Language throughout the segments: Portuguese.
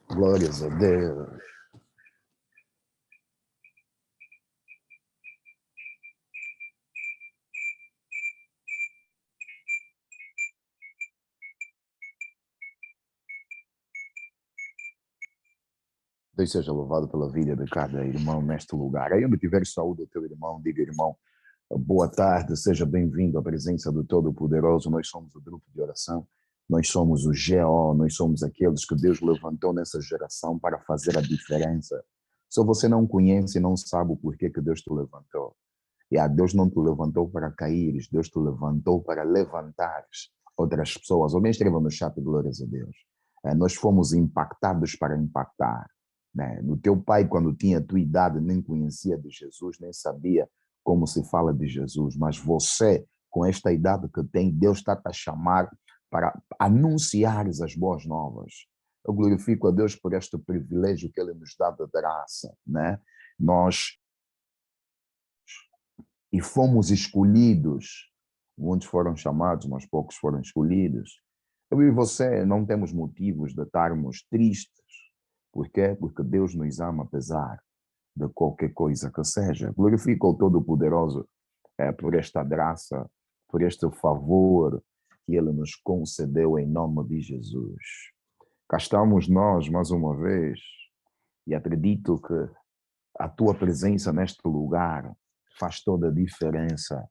Glórias a Deus. Deus seja louvado pela vida de cada irmão neste lugar. Aí onde tiver saúde o teu irmão, diga, irmão, boa tarde, seja bem-vindo à presença do Todo-Poderoso. Nós somos o grupo de oração, nós somos o GO, nós somos aqueles que Deus levantou nessa geração para fazer a diferença. Se você não conhece e não sabe o porquê que Deus te levantou, Deus não te levantou para caíres, Deus te levantou para levantares outras pessoas. Alguém escreva no chat, glórias a Deus. Nós fomos impactados para impactar. Né? No teu pai, quando tinha a tua idade, nem conhecia de Jesus, nem sabia como se fala de Jesus, mas você, com esta idade que tem, Deus está a chamar para anunciares as boas novas. Eu glorifico a Deus por este privilégio que Ele nos dá da graça, né? Nós fomos escolhidos, muitos foram chamados, mas poucos foram escolhidos. Eu e você não temos motivos de estarmos tristes. Por quê? Porque Deus nos ama apesar de qualquer coisa que seja. Glorifico o Todo-Poderoso por esta graça, por este favor que Ele nos concedeu em nome de Jesus. Cá estamos nós mais uma vez e acredito que a tua presença neste lugar faz toda a diferença.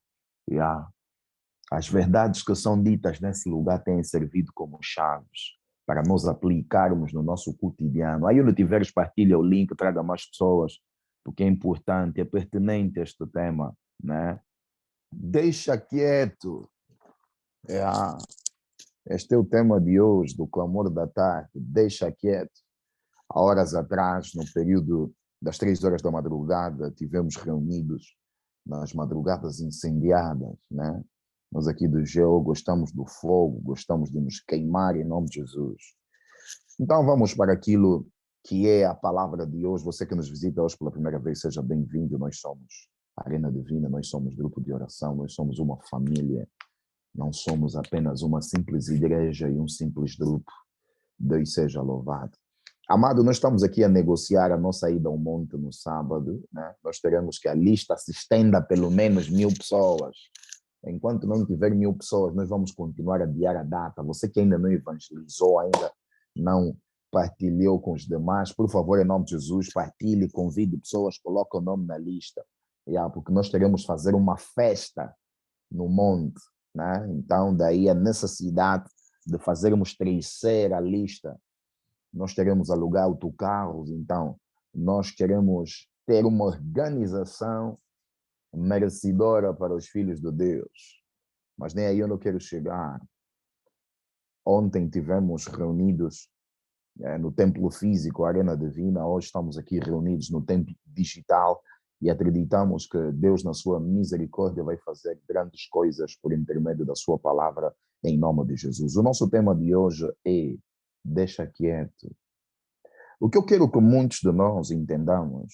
As verdades que são ditas nesse lugar têm servido como chaves para nós aplicarmos no nosso cotidiano. Aí onde tiveres, partilha o link, traga mais pessoas, porque é importante, é pertinente este tema, né? Deixa quieto. É, este é o tema de hoje, do clamor da tarde. Deixa quieto. Há horas atrás, no período das 3 horas da madrugada, tivemos reunidos nas madrugadas incendiadas, né? Nós aqui do GEO gostamos do fogo, gostamos de nos queimar em nome de Jesus. Então vamos para aquilo que é a palavra de hoje. Você que nos visita hoje pela primeira vez, seja bem-vindo. Nós somos Arena Divina, nós somos grupo de oração, nós somos uma família. Não somos apenas uma simples igreja e um simples grupo. Deus seja louvado. Amado, nós estamos aqui a negociar a nossa ida ao monte no sábado, né? Nós teremos que a lista se estenda a pelo menos 1.000 pessoas. Enquanto não tiver 1.000 pessoas, nós vamos continuar a adiar a data. Você que ainda não evangelizou, ainda não partilhou com os demais, por favor, em nome de Jesus, partilhe, convide pessoas, coloque o nome na lista. Porque nós teremos que fazer uma festa no monte, né? Então, daí a necessidade de fazermos crescer a lista. Nós queremos alugar autocarros, então nós queremos ter uma organização merecedora para os filhos de Deus. Mas nem aí eu não quero chegar. Ontem tivemos reunidos no templo físico, Arena Divina, hoje estamos aqui reunidos no templo digital e acreditamos que Deus, na sua misericórdia, vai fazer grandes coisas por intermédio da sua palavra, em nome de Jesus. O nosso tema de hoje é deixa quieto. O que eu quero que muitos de nós entendamos,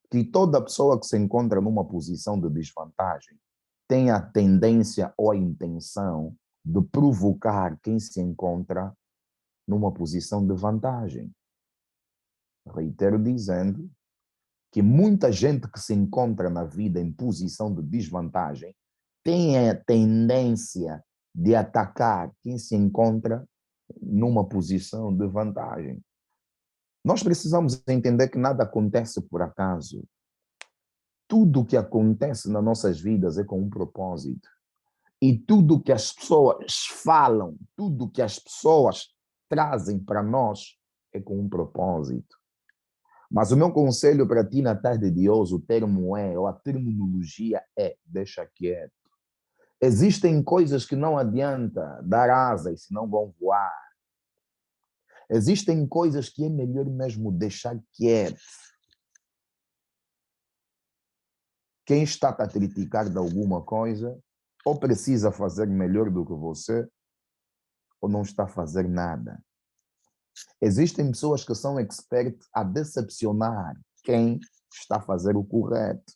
que toda pessoa que se encontra numa posição de desvantagem tem a tendência ou a intenção de provocar quem se encontra numa posição de vantagem. Reitero dizendo que muita gente que se encontra na vida em posição de desvantagem tem a tendência de atacar quem se encontra numa posição de vantagem. Nós precisamos entender que nada acontece por acaso. Tudo o que acontece nas nossas vidas é com um propósito. E tudo que as pessoas falam, tudo que as pessoas trazem para nós é com um propósito. Mas o meu conselho para ti na tarde de hoje, o termo é, ou a terminologia é, deixa quieto. Existem coisas que não adianta dar asas, senão vão voar. Existem coisas que é melhor mesmo deixar quieto. Quem está a criticar de alguma coisa, ou precisa fazer melhor do que você, ou não está a fazer nada. Existem pessoas que são expertas a decepcionar quem está a fazer o correto.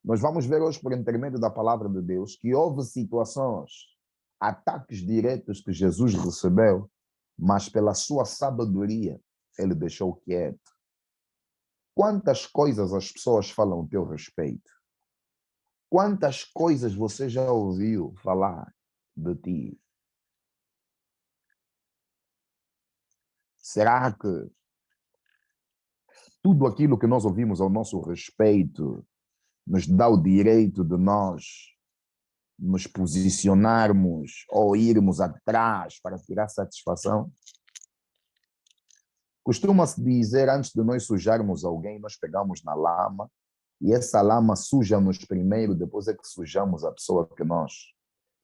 Nós vamos ver hoje, por intermédio da palavra de Deus, que houve situações, ataques diretos que Jesus recebeu, mas pela sua sabedoria, ele deixou quieto. Quantas coisas as pessoas falam a teu respeito? Quantas coisas você já ouviu falar de ti? Será que tudo aquilo que nós ouvimos ao nosso respeito nos dá o direito de nós nos posicionarmos ou irmos atrás para tirar satisfação? Costuma-se dizer, antes de nós sujarmos alguém, nós pegamos na lama e essa lama suja-nos primeiro, depois é que sujamos a pessoa que nós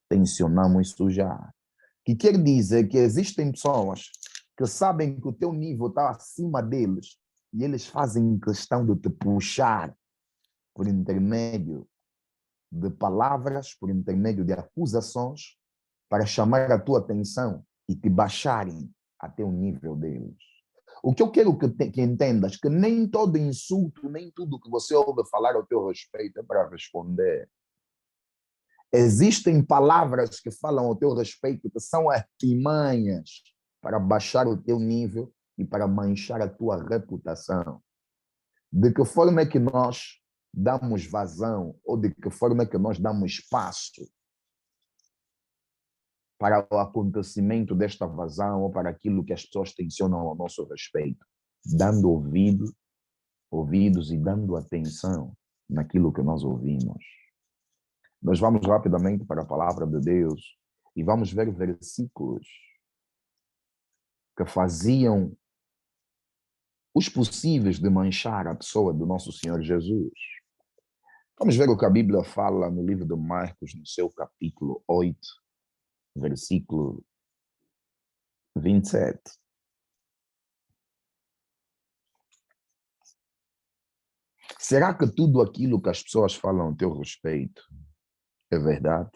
tencionamos sujar. Que quer dizer que existem pessoas que sabem que o teu nível está acima deles e eles fazem questão de te puxar por intermédio de palavras, por intermédio de acusações, para chamar a tua atenção e te baixarem até o nível deles. O que eu quero que entendas, que nem todo insulto, nem tudo que você ouve falar ao teu respeito é para responder. Existem palavras que falam ao teu respeito que são artimanhas para baixar o teu nível e para manchar a tua reputação. De que forma é que nós damos vazão ou de que forma é que nós damos espaço para o acontecimento desta vazão ou para aquilo que as pessoas tensionam ao nosso respeito? Dando ouvidos e dando atenção naquilo que nós ouvimos. Nós vamos rapidamente para a palavra de Deus e vamos ver versículos que faziam os possíveis de manchar a pessoa do nosso Senhor Jesus. Vamos ver o que a Bíblia fala no livro de Marcos, no seu capítulo 8, versículo 27. Será que tudo aquilo que as pessoas falam a teu respeito é verdade?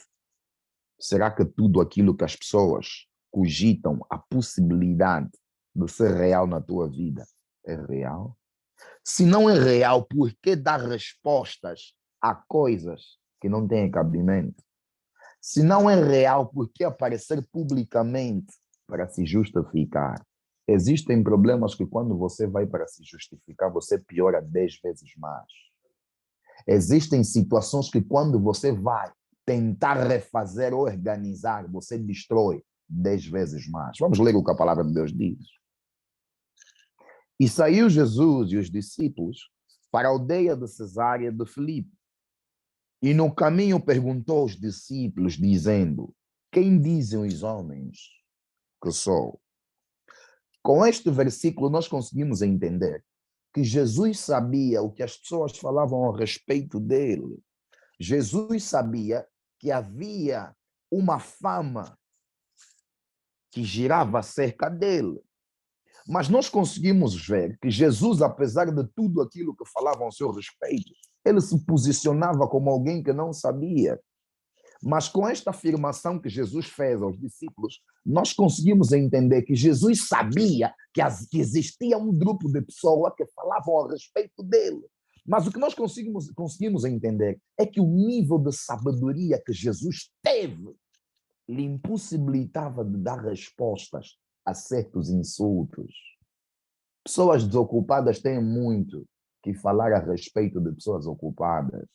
Será que tudo aquilo que as pessoas cogitam a possibilidade de ser real na tua vida é real? Se não é real, por que dar respostas a coisas que não têm cabimento? Se não é real, por que aparecer publicamente para se justificar? Existem problemas que quando você vai para se justificar, você piora 10 vezes mais. Existem situações que quando você vai tentar refazer ou organizar, você destrói 10 vezes mais. Vamos ler o que a palavra de Deus diz. E saiu Jesus e os discípulos para a aldeia de Cesareia de Filipe. E no caminho perguntou aos discípulos, dizendo: quem dizem os homens que sou? Com este versículo nós conseguimos entender que Jesus sabia o que as pessoas falavam a respeito dele. Jesus sabia que havia uma fama que girava acerca dele. Mas nós conseguimos ver que Jesus, apesar de tudo aquilo que falavam a seu respeito, ele se posicionava como alguém que não sabia. Mas com esta afirmação que Jesus fez aos discípulos, nós conseguimos entender que Jesus sabia que existia um grupo de pessoas que falavam a respeito dele. Mas o que nós conseguimos entender é que o nível de sabedoria que Jesus teve lhe impossibilitava de dar respostas a certos insultos. Pessoas desocupadas têm muito que falar a respeito de pessoas ocupadas.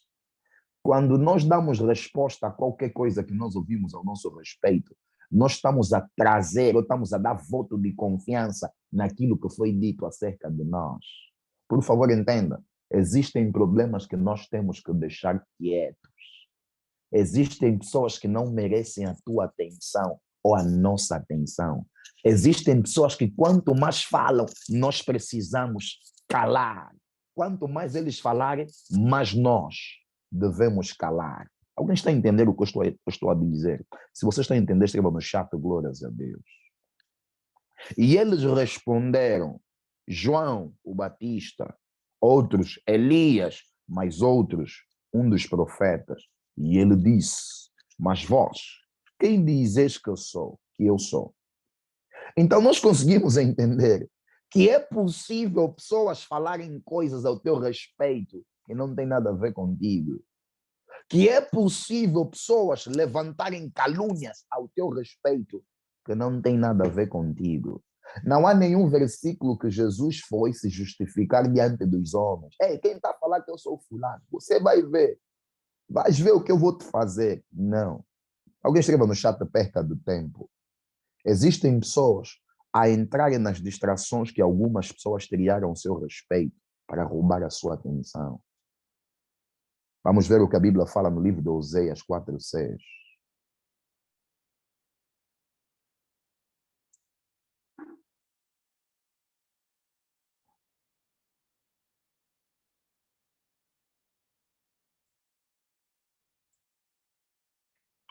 Quando nós damos resposta a qualquer coisa que nós ouvimos ao nosso respeito, nós estamos a trazer ou estamos a dar voto de confiança naquilo que foi dito acerca de nós. Por favor, entenda, existem problemas que nós temos que deixar quietos. Existem pessoas que não merecem a tua atenção ou a nossa atenção. Existem pessoas que quanto mais falam, nós precisamos calar. Quanto mais eles falarem, mais nós devemos calar. Alguém está a entender o que eu estou a dizer? Se você está a entender, escreva no chat, glórias a Deus. E eles responderam, João, o Batista, outros, Elias, mas outros, um dos profetas. E ele disse, mas vós, quem dizes que eu sou? Então nós conseguimos entender que é possível pessoas falarem coisas ao teu respeito que não tem nada a ver contigo. Que é possível pessoas levantarem calúnias ao teu respeito que não tem nada a ver contigo. Não há nenhum versículo que Jesus foi se justificar diante dos homens. Ei, quem está a falar que eu sou fulano? Você vai ver. Vais ver o que eu vou te fazer. Não. Alguém escreva no chat, perca do tempo. Existem pessoas a entrarem nas distrações que algumas pessoas criaram ao seu respeito para roubar a sua atenção. Vamos ver o que a Bíblia fala no livro de Oséias 4:6.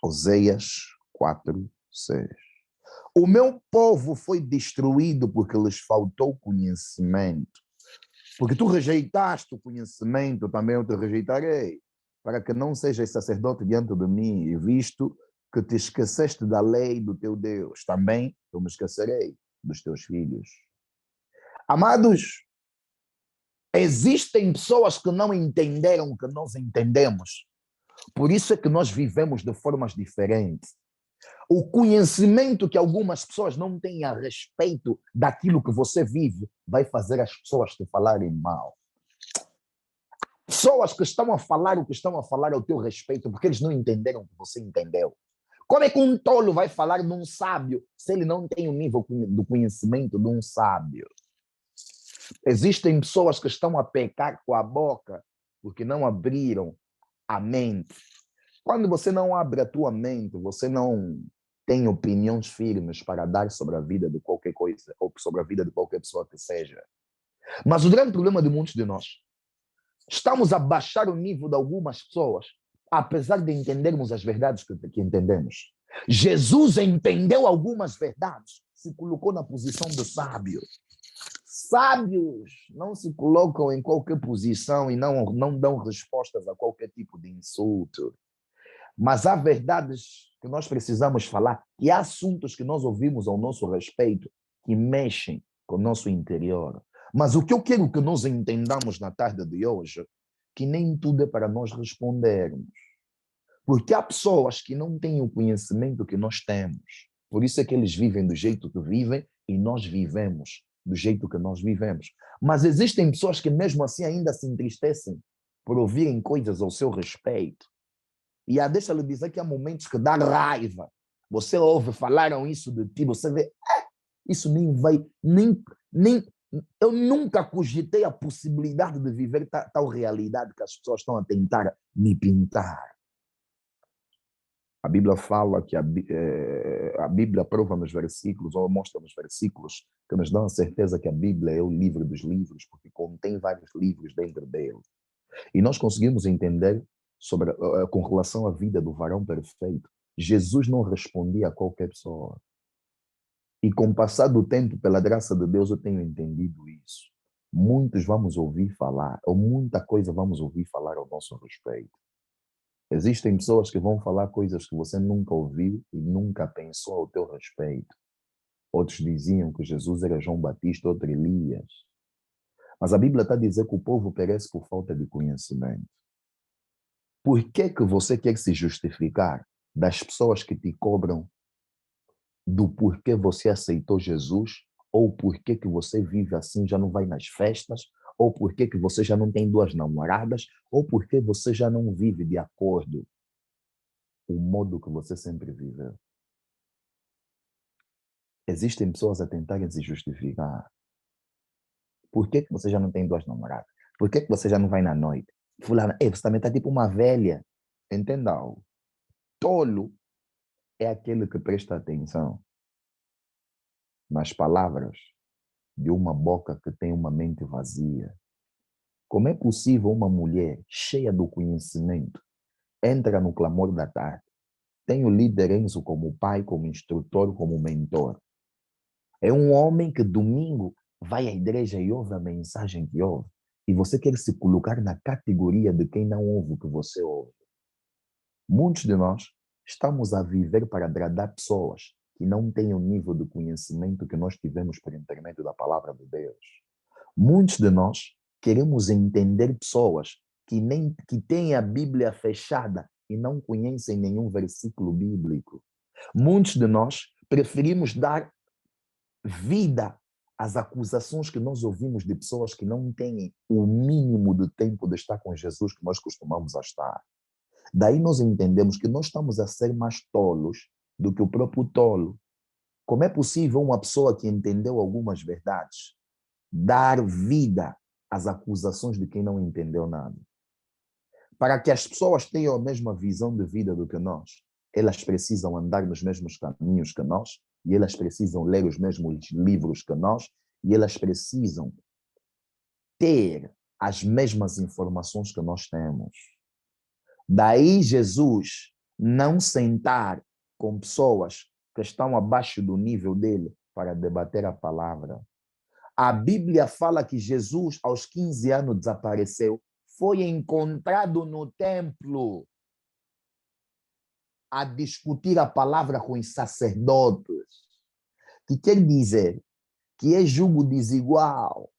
Oséias 4:6. O meu povo foi destruído porque lhes faltou conhecimento. Porque tu rejeitaste o conhecimento, também eu te rejeitarei, para que não sejas sacerdote diante de mim, e visto que te esqueceste da lei do teu Deus, também eu me esquecerei dos teus filhos. Amados, existem pessoas que não entenderam o que nós entendemos. Por isso é que nós vivemos de formas diferentes. O conhecimento que algumas pessoas não têm a respeito daquilo que você vive vai fazer as pessoas te falarem mal. Pessoas que estão a falar o que estão a falar ao teu respeito porque eles não entenderam o que você entendeu. Como é que um tolo vai falar de um sábio se ele não tem o nível do conhecimento de um sábio? Existem pessoas que estão a pecar com a boca porque não abriram a mente. Quando você não abre a tua mente, você não tem opiniões firmes para dar sobre a vida de qualquer coisa, ou sobre a vida de qualquer pessoa que seja. Mas o grande problema de muitos de nós, estamos a baixar o nível de algumas pessoas, apesar de entendermos as verdades que entendemos. Jesus entendeu algumas verdades, se colocou na posição de sábio. Sábios não se colocam em qualquer posição e não dão respostas a qualquer tipo de insulto. Mas há verdades que nós precisamos falar e há assuntos que nós ouvimos ao nosso respeito que mexem com o nosso interior. Mas o que eu quero que nós entendamos na tarde de hoje, que nem tudo é para nós respondermos. Porque há pessoas que não têm o conhecimento que nós temos. Por isso é que eles vivem do jeito que vivem e nós vivemos do jeito que nós vivemos. Mas existem pessoas que mesmo assim ainda se entristecem por ouvirem coisas ao seu respeito. E deixa-lhe dizer que há momentos que dá raiva. Você ouve, falaram isso de ti, você vê, isso nem vai, nem, eu nunca cogitei a possibilidade de viver tal realidade que as pessoas estão a tentar me pintar. A Bíblia fala que a Bíblia prova nos versículos, ou mostra nos versículos, que nos dão a certeza que a Bíblia é o livro dos livros, porque contém vários livros dentro dele. E nós conseguimos entender com relação à vida do varão perfeito. Jesus não respondia a qualquer pessoa. E com o passar do tempo, pela graça de Deus, eu tenho entendido isso. Muitos vamos ouvir falar, ou muita coisa vamos ouvir falar ao nosso respeito. Existem pessoas que vão falar coisas que você nunca ouviu e nunca pensou ao teu respeito. Outros diziam que Jesus era João Batista, outro Elias. Mas a Bíblia está a dizer que o povo perece por falta de conhecimento. Por que que você quer se justificar das pessoas que te cobram do porquê você aceitou Jesus, ou porquê que você vive assim, já não vai nas festas, ou porquê que você já não tem duas namoradas, ou porquê você já não vive de acordo com o modo que você sempre viveu? Existem pessoas a tentarem se justificar. Por que que você já não tem duas namoradas? Por que que você já não vai na noite? Fulano, você também está tipo uma velha. Entenda algo. Tolo é aquele que presta atenção nas palavras de uma boca que tem uma mente vazia. Como é possível uma mulher cheia do conhecimento entra no clamor da tarde, tem o líder Enzo como pai, como instrutor, como mentor? É um homem que domingo vai à igreja e ouve a mensagem que ouve, e você quer se colocar na categoria de quem não ouve o que você ouve. Muitos de nós estamos a viver para agradar pessoas que não têm o nível de conhecimento que nós tivemos por intermédio da palavra de Deus. Muitos de nós queremos entender pessoas que têm a Bíblia fechada e não conhecem nenhum versículo bíblico. Muitos de nós preferimos dar vida às acusações que nós ouvimos de pessoas que não têm o mínimo do tempo de estar com Jesus que nós costumamos estar. Daí nós entendemos que nós estamos a ser mais tolos do que o próprio tolo. Como é possível uma pessoa que entendeu algumas verdades dar vida às acusações de quem não entendeu nada? Para que as pessoas tenham a mesma visão de vida do que nós, elas precisam andar nos mesmos caminhos que nós, e elas precisam ler os mesmos livros que nós, e elas precisam ter as mesmas informações que nós temos. Daí Jesus não sentar com pessoas que estão abaixo do nível dele para debater a palavra. A Bíblia fala que Jesus, aos 15 anos, desapareceu, foi encontrado no templo a discutir a palavra com os sacerdotes, que quer dizer que é julgo desigual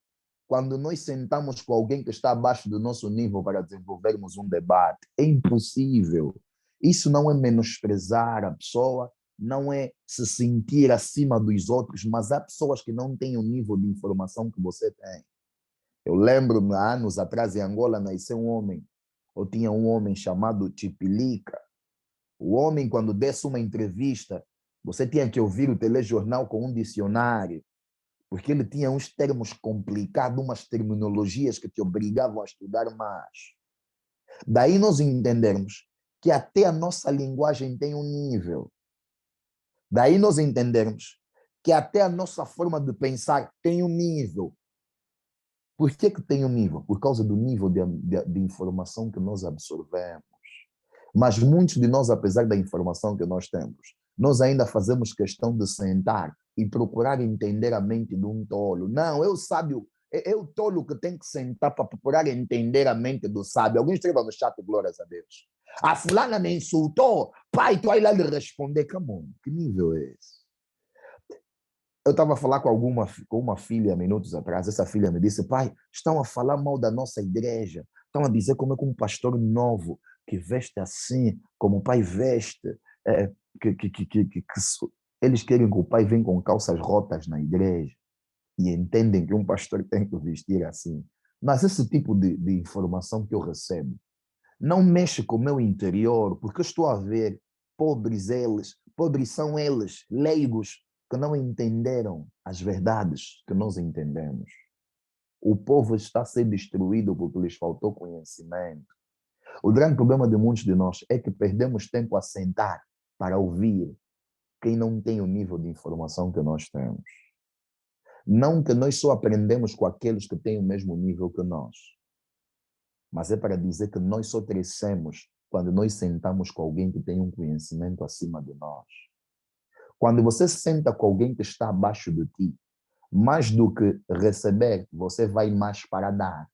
quando nós sentamos com alguém que está abaixo do nosso nível para desenvolvermos um debate. É impossível. Isso não é menosprezar a pessoa, não é se sentir acima dos outros, mas há pessoas que não têm o nível de informação que você tem. Eu lembro-me, há anos atrás, em Angola, nasceu um homem, ou tinha um homem chamado Tipilica. O homem, quando desse uma entrevista, você tinha que ouvir o telejornal com um dicionário, porque ele tinha uns termos complicados, umas terminologias que te obrigavam a estudar mais. Daí nós entendermos que até a nossa linguagem tem um nível. Daí nós entendermos que até a nossa forma de pensar tem um nível. Por que tem um nível? Por causa do nível de informação que nós absorvemos. Mas muitos de nós, apesar da informação que nós temos, nós ainda fazemos questão de sentar e procurar entender a mente de um tolo. Não, eu sábio, é o tolo que tem que sentar para procurar entender a mente do sábio. Alguém escreva no chat, glórias a Deus. A fulana me insultou, pai, tu vai lá lhe responder. Come on, que nível é esse? Eu estava a falar com uma filha minutos atrás. Essa filha me disse: pai, estão a falar mal da nossa igreja, estão a dizer como é que um pastor novo que veste assim, como o pai veste, é, eles querem que o pai venha com calças rotas na igreja e entendem que um pastor tem que vestir assim. Mas esse tipo de informação que eu recebo não mexe com o meu interior, porque eu estou a ver pobres são eles, leigos, que não entenderam as verdades que nós entendemos. O povo está a ser destruído porque lhes faltou conhecimento. O grande problema de muitos de nós é que perdemos tempo a sentar para ouvir quem não tem o nível de informação que nós temos. Não que nós só aprendemos com aqueles que têm o mesmo nível que nós, mas é para dizer que nós só crescemos quando nós sentamos com alguém que tem um conhecimento acima de nós. Quando você senta com alguém que está abaixo de ti, mais do que receber, você vai mais para dar.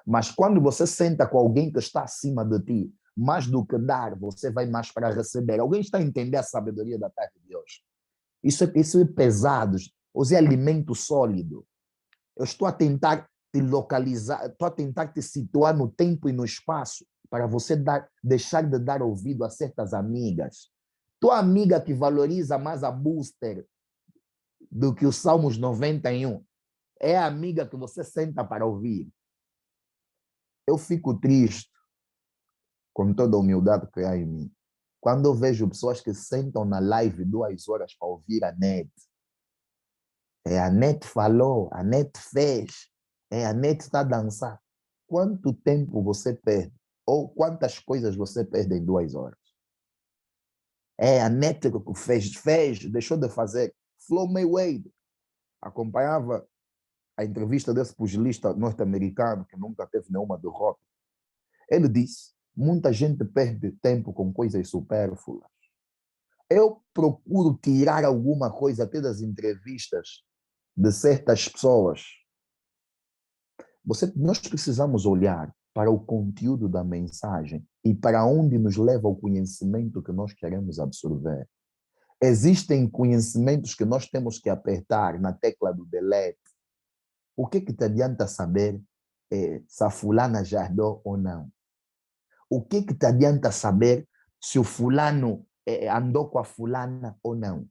Mas quando você senta com alguém que está acima de ti, mais do que dar, você vai mais para receber. Alguém está a entender a sabedoria da tarde de hoje? Isso é pesado, isso é alimento sólido. Eu estou a tentar te localizar, estou a tentar te situar no tempo e no espaço para você deixar de dar ouvido a certas amigas. Tua amiga que valoriza mais a Booster do que o Salmos 91 é a amiga que você senta para ouvir. Eu fico triste, com toda a humildade que há em mim, quando eu vejo pessoas que sentam na live 2 horas para ouvir a net. A net falou, a net fez, a net está a dançar. Quanto tempo você perde? Ou quantas coisas você perde em 2 horas? A net que fez, deixou de fazer. Floyd Mayweather acompanhava a entrevista desse pugilista norte-americano que nunca teve nenhuma derrota. Ele disse: muita gente perde tempo com coisas supérfluas. Eu procuro tirar alguma coisa até das entrevistas de certas pessoas. Nós precisamos olhar para o conteúdo da mensagem e para onde nos leva o conhecimento que nós queremos absorver. Existem conhecimentos que nós temos que apertar na tecla do delete. O que te adianta saber se a fulana já herdou ou não? O que te adianta saber se o fulano andou com a fulana ou não?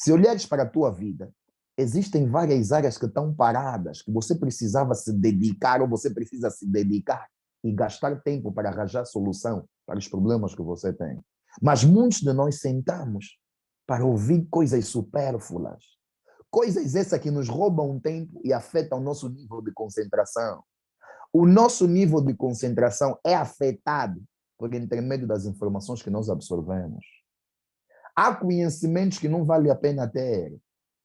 Se olhares para a tua vida, existem várias áreas que estão paradas, que você precisava se dedicar ou você precisa se dedicar e gastar tempo para arranjar solução para os problemas que você tem. Mas muitos de nós sentamos para ouvir coisas supérfluas, coisas essas que nos roubam tempo e afetam o nosso nível de concentração. O nosso nível de concentração é afetado por intermédio das informações que nós absorvemos. Há conhecimentos que não vale a pena ter,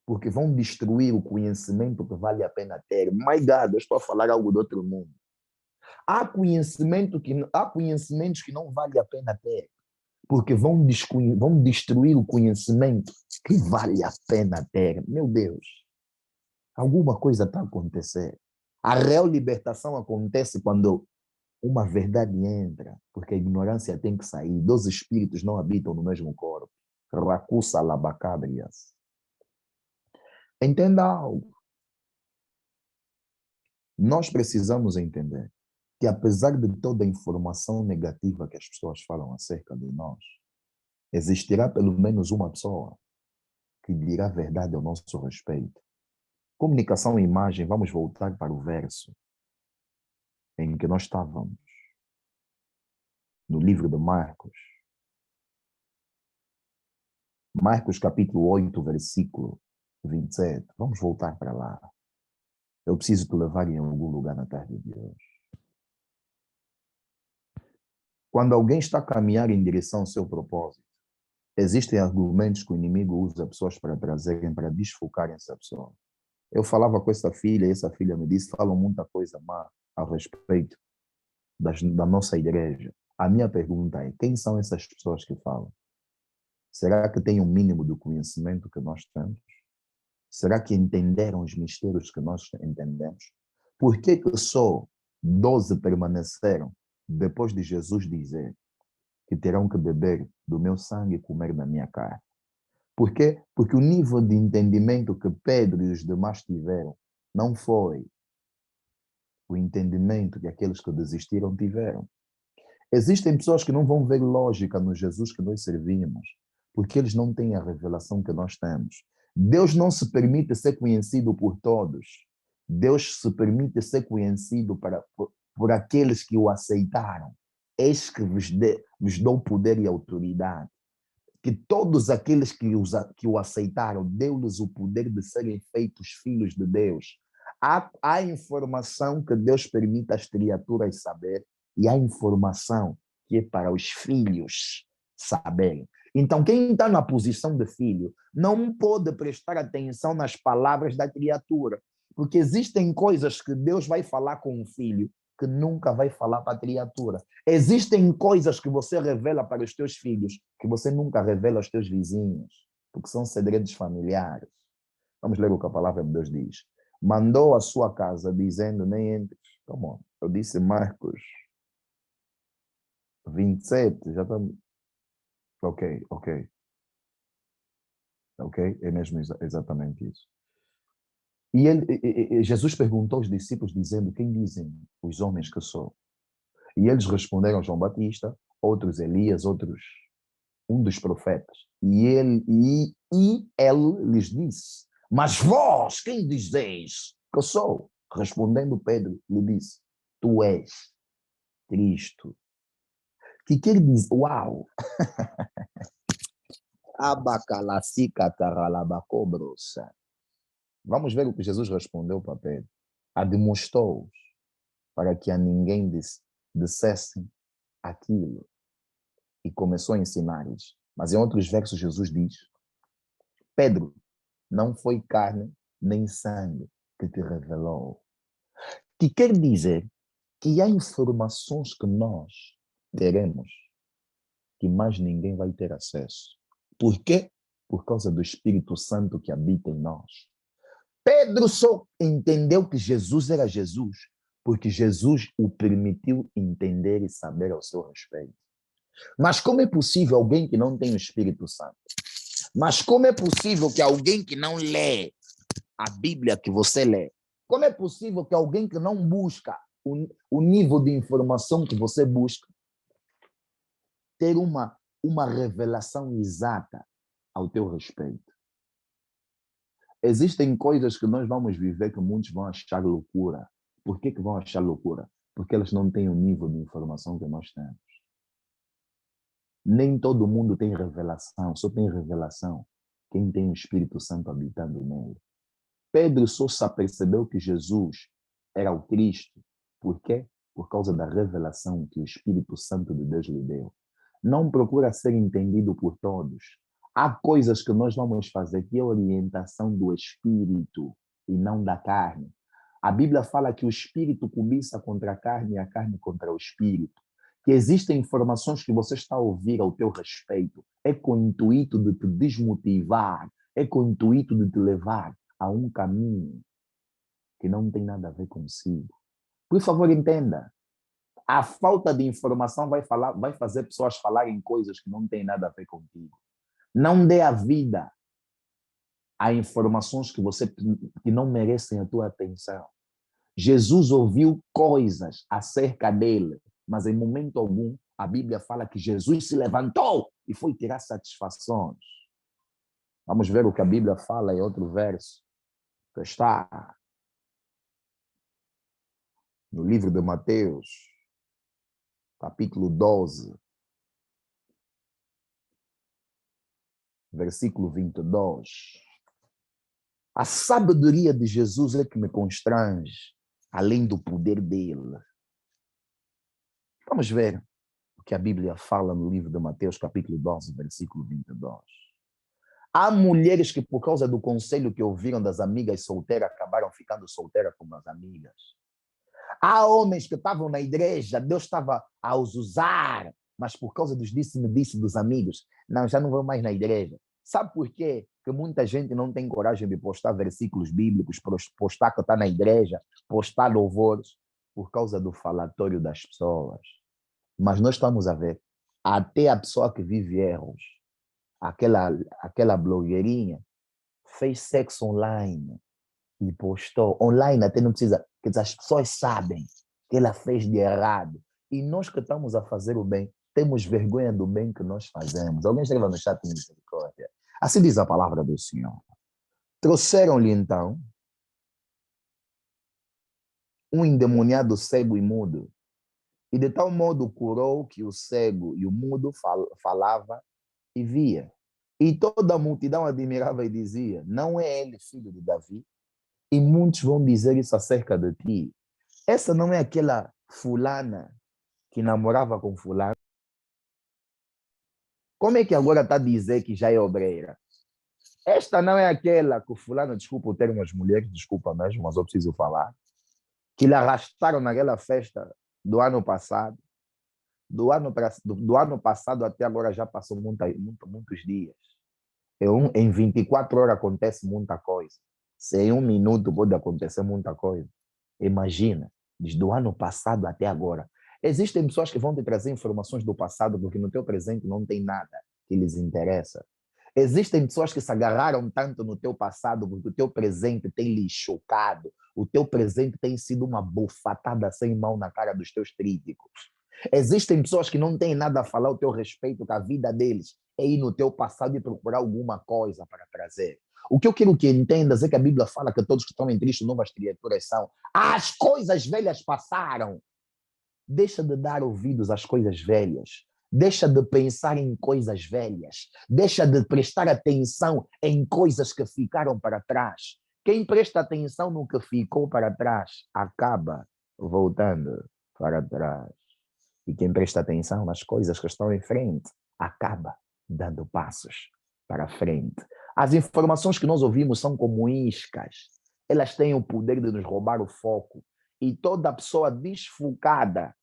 porque vão destruir o conhecimento que vale a pena ter. My God, eu estou a falar algo do outro mundo. Há conhecimentos que não vale a pena ter, porque vão destruir o conhecimento que vale a pena ter. Meu Deus, alguma coisa está a acontecer. A real libertação acontece quando uma verdade entra, porque a ignorância tem que sair. Dois espíritos não habitam no mesmo corpo. Rakusa labacabrias. Entenda algo. Nós precisamos entender que, apesar de toda a informação negativa que as pessoas falam acerca de nós, existirá pelo menos uma pessoa que dirá a verdade ao nosso respeito. Comunicação e imagem, vamos voltar para o verso em que nós estávamos, no livro de Marcos. Marcos capítulo 8, versículo 27. Vamos voltar para lá. Eu preciso te levar em algum lugar na tarde de hoje. Quando alguém está a caminhar em direção ao seu propósito, existem argumentos que o inimigo usa pessoas para trazerem, para desfocarem essa pessoa. Eu falava com essa filha, e essa filha me disse, falam muita coisa má a respeito da nossa igreja. A minha pergunta é, quem são essas pessoas que falam? Será que têm um mínimo do conhecimento que nós temos? Será que entenderam os mistérios que nós entendemos? Por que só 12 permaneceram depois de Jesus dizer que terão que beber do meu sangue e comer da minha carne? Por quê? Porque o nível de entendimento que Pedro e os demais tiveram não foi o entendimento que aqueles que desistiram tiveram. Existem pessoas que não vão ver lógica no Jesus que nós servimos, porque eles não têm a revelação que nós temos. Deus não se permite ser conhecido por todos. Deus se permite ser conhecido por aqueles que o aceitaram. Eis que vos dou poder e autoridade. Que todos aqueles que o aceitaram, deu-lhes o poder de serem feitos filhos de Deus. Há informação que Deus permite às criaturas saber, e há informação que é para os filhos saberem. Então, quem está na posição de filho não pode prestar atenção nas palavras da criatura, porque existem coisas que Deus vai falar com o filho que nunca vai falar para a criatura. Existem coisas que você revela para os teus filhos que você nunca revela aos teus vizinhos, porque são segredos familiares. Vamos ler o que a palavra de Deus diz. Mandou a sua casa dizendo, nem entres. Come on. Eu disse Marcos 27, já está... Ok. É mesmo exatamente isso. E Jesus perguntou aos discípulos, dizendo, quem dizem os homens que sou? E eles responderam, João Batista, outros Elias, outros um dos profetas. E ele lhes disse, mas vós, quem dizeis que eu sou? Respondendo Pedro, lhe disse, tu és Cristo. Que quer dizer, uau! Vamos ver o que Jesus respondeu para Pedro. Admoestou-os para que a ninguém dissessem aquilo. E começou a ensinar-lhes. Mas em outros versos Jesus diz, Pedro, não foi carne nem sangue que te revelou. Que quer dizer que há informações que nós teremos que mais ninguém vai ter acesso. Por quê? Por causa do Espírito Santo que habita em nós. Pedro só entendeu que Jesus era Jesus porque Jesus o permitiu entender e saber ao seu respeito. Mas como é possível alguém que não tem o Espírito Santo? Mas como é possível que alguém que não lê a Bíblia que você lê, como é possível que alguém que não busca o nível de informação que você busca, ter uma revelação exata ao teu respeito? Existem coisas que nós vamos viver que muitos vão achar loucura. Por que vão achar loucura? Porque elas não têm o nível de informação que nós temos. Nem todo mundo tem revelação, só tem revelação quem tem o Espírito Santo habitando nele. Pedro só se apercebeu que Jesus era o Cristo. Por quê? Por causa da revelação que o Espírito Santo de Deus lhe deu. Não procura ser entendido por todos. Há coisas que nós vamos fazer que é orientação do Espírito e não da carne. A Bíblia fala que o Espírito cobiça contra a carne e a carne contra o Espírito. Que existem informações que você está a ouvir ao teu respeito. É com o intuito de te desmotivar. É com o intuito de te levar a um caminho que não tem nada a ver consigo. Por favor, entenda. A falta de informação vai fazer pessoas falarem coisas que não têm nada a ver contigo. Não dê a vida a informações que não merecem a tua atenção. Jesus ouviu coisas acerca dele, mas em momento algum a Bíblia fala que Jesus se levantou e foi tirar satisfações. Vamos ver o que a Bíblia fala em outro verso, que está no livro de Mateus, capítulo 12, versículo 22. A sabedoria de Jesus é que me constrange, além do poder dele. Vamos ver o que a Bíblia fala no livro de Mateus, capítulo 12, versículo 22. Há mulheres que, por causa do conselho que ouviram das amigas solteiras, acabaram ficando solteiras como as amigas. Há homens que estavam na igreja, Deus estava a os usar, mas por causa dos disse-me-disse dos amigos, não, já não vão mais na igreja. Sabe por quê? Que muita gente não tem coragem de postar versículos bíblicos, postar que está na igreja, postar louvores, por causa do falatório das pessoas. Mas nós estamos a ver, até a pessoa que vive erros, aquela blogueirinha, fez sexo online e postou. Online até não precisa, quer dizer, as pessoas sabem que ela fez de errado. E nós que estamos a fazer o bem, temos vergonha do bem que nós fazemos. Alguém escreva no chat de misericórdia. Assim diz a palavra do Senhor. Trouxeram-lhe então um endemoniado cego e mudo, e de tal modo curou que o cego e o mudo falava e via. E toda a multidão admirava e dizia, não é ele filho de Davi? E muitos vão dizer isso acerca de ti. Essa não é aquela fulana que namorava com fulano? Como é que agora está a dizer que já é obreira? Esta não é aquela que o fulano, desculpa o termo, as mulheres, desculpa mesmo, mas eu preciso falar, que lhe arrastaram naquela festa do ano passado. Do ano passado até agora já passou muitos dias. Em 24 horas acontece muita coisa. Se em um minuto pode acontecer muita coisa. Imagina, desde o ano passado até agora. Existem pessoas que vão te trazer informações do passado porque no teu presente não tem nada que lhes interessa. Existem pessoas que se agarraram tanto no teu passado porque o teu presente tem lhes chocado. O teu presente tem sido uma bufatada sem mão na cara dos teus críticos. Existem pessoas que não têm nada a falar ao teu respeito, que a vida deles é ir no teu passado e procurar alguma coisa para trazer. O que eu quero que entendas é que a Bíblia fala que todos que estão em Cristo novas criaturas são. As coisas velhas passaram. Deixa de dar ouvidos às coisas velhas. Deixa de pensar em coisas velhas. Deixa de prestar atenção em coisas que ficaram para trás. Quem presta atenção no que ficou para trás acaba voltando para trás. E quem presta atenção nas coisas que estão em frente acaba dando passos para frente. As informações que nós ouvimos são como iscas. Elas têm o poder de nos roubar o foco. E toda pessoa desfocada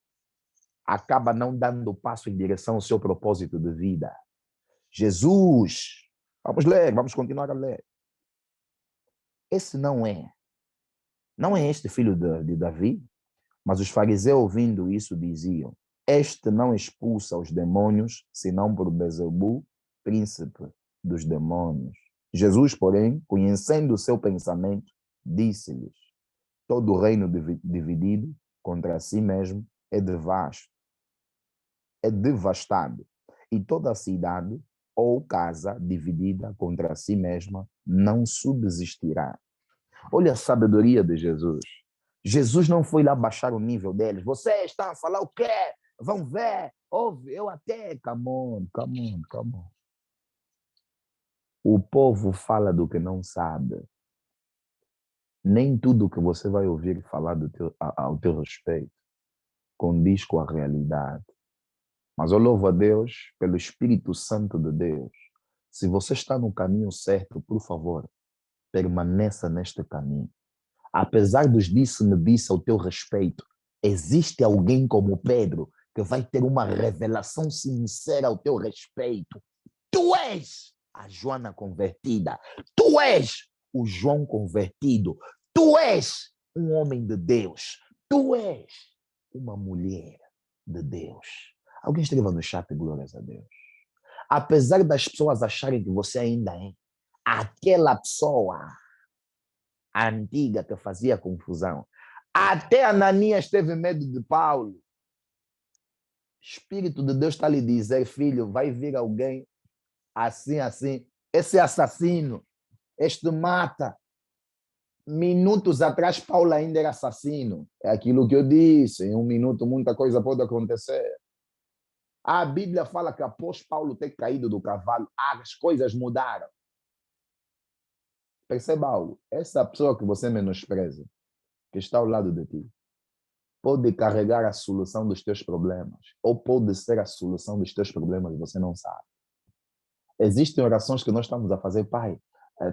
acaba não dando passo em direção ao seu propósito de vida. Jesus, vamos ler, vamos continuar a ler. Esse não é este filho de Davi? Mas os fariseus, ouvindo isso, diziam, este não expulsa os demônios, senão por Beelzebul, príncipe dos demônios. Jesus, porém, conhecendo o seu pensamento, disse-lhes, todo reino dividido contra si mesmo é devastado, e toda a cidade ou casa dividida contra si mesma não subsistirá. Olha a sabedoria de Jesus. Jesus não foi lá baixar o nível deles. Vocês estão a falar o quê? Vão ver. Ouve, eu até. Come on, come on, come on. O povo fala do que não sabe. Nem tudo que você vai ouvir falar ao teu respeito condiz com a realidade. Mas eu louvo a Deus pelo Espírito Santo de Deus. Se você está no caminho certo, por favor, permaneça neste caminho. Apesar dos disse-me-disse ao teu respeito, existe alguém como Pedro que vai ter uma revelação sincera ao teu respeito. Tu és a Joana convertida. Tu és o João convertido. Tu és um homem de Deus. Tu és uma mulher de Deus. Alguém escreva no chat, glórias a Deus. Apesar das pessoas acharem que você ainda é aquela pessoa antiga que fazia confusão. Até Ananias teve medo de Paulo. Espírito de Deus está lhe dizer, filho, vai vir alguém assim, assim. Esse assassino, este mata. Minutos atrás, Paulo ainda era assassino. É aquilo que eu disse. Em um minuto, muita coisa pode acontecer. A Bíblia fala que após Paulo ter caído do cavalo, as coisas mudaram. Perceba algo. Essa pessoa que você menospreza, que está ao lado de ti, pode carregar a solução dos teus problemas, ou pode ser a solução dos teus problemas e você não sabe. Existem orações que nós estamos a fazer, Pai,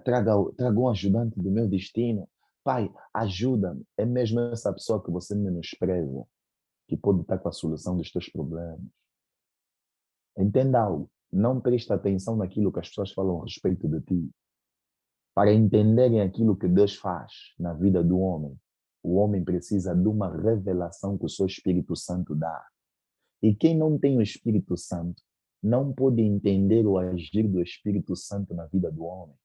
traga um ajudante do meu destino. Pai, ajuda-me. É mesmo essa pessoa que você menospreza, que pode estar com a solução dos teus problemas. Entenda algo. Não preste atenção naquilo que as pessoas falam a respeito de ti. Para entenderem aquilo que Deus faz na vida do homem, o homem precisa de uma revelação que o seu Espírito Santo dá. E quem não tem o Espírito Santo não pode entender o agir do Espírito Santo na vida do homem.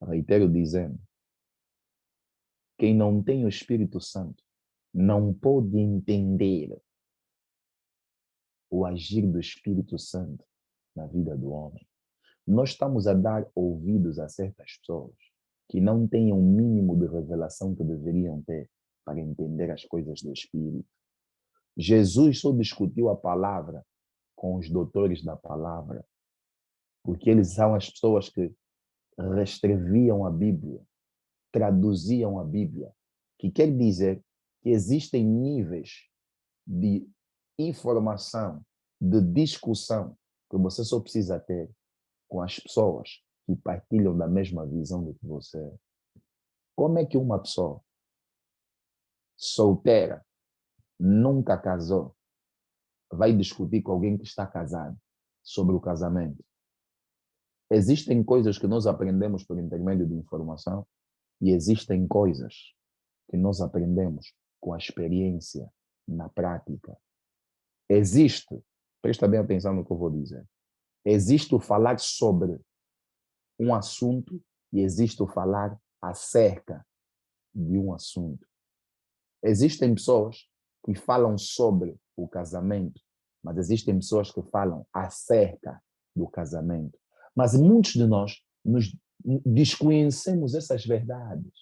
Reitero dizendo, quem não tem o Espírito Santo não pode entender o agir do Espírito Santo na vida do homem. Nós estamos a dar ouvidos a certas pessoas que não têm o mínimo de revelação que deveriam ter para entender as coisas do Espírito. Jesus só discutiu a palavra com os doutores da palavra, porque eles são as pessoas que reescreviam a Bíblia, traduziam a Bíblia, que quer dizer que existem níveis de informação, de discussão, que você só precisa ter com as pessoas que partilham da mesma visão do que você. Como é que uma pessoa solteira, nunca casou, vai discutir com alguém que está casado sobre o casamento? Existem coisas que nós aprendemos por intermédio de informação e existem coisas que nós aprendemos com a experiência, na prática. Existe, presta bem atenção no que eu vou dizer, existe o falar sobre um assunto e existe o falar acerca de um assunto. Existem pessoas que falam sobre o casamento, mas existem pessoas que falam acerca do casamento. Mas muitos de nós nos desconhecemos essas verdades.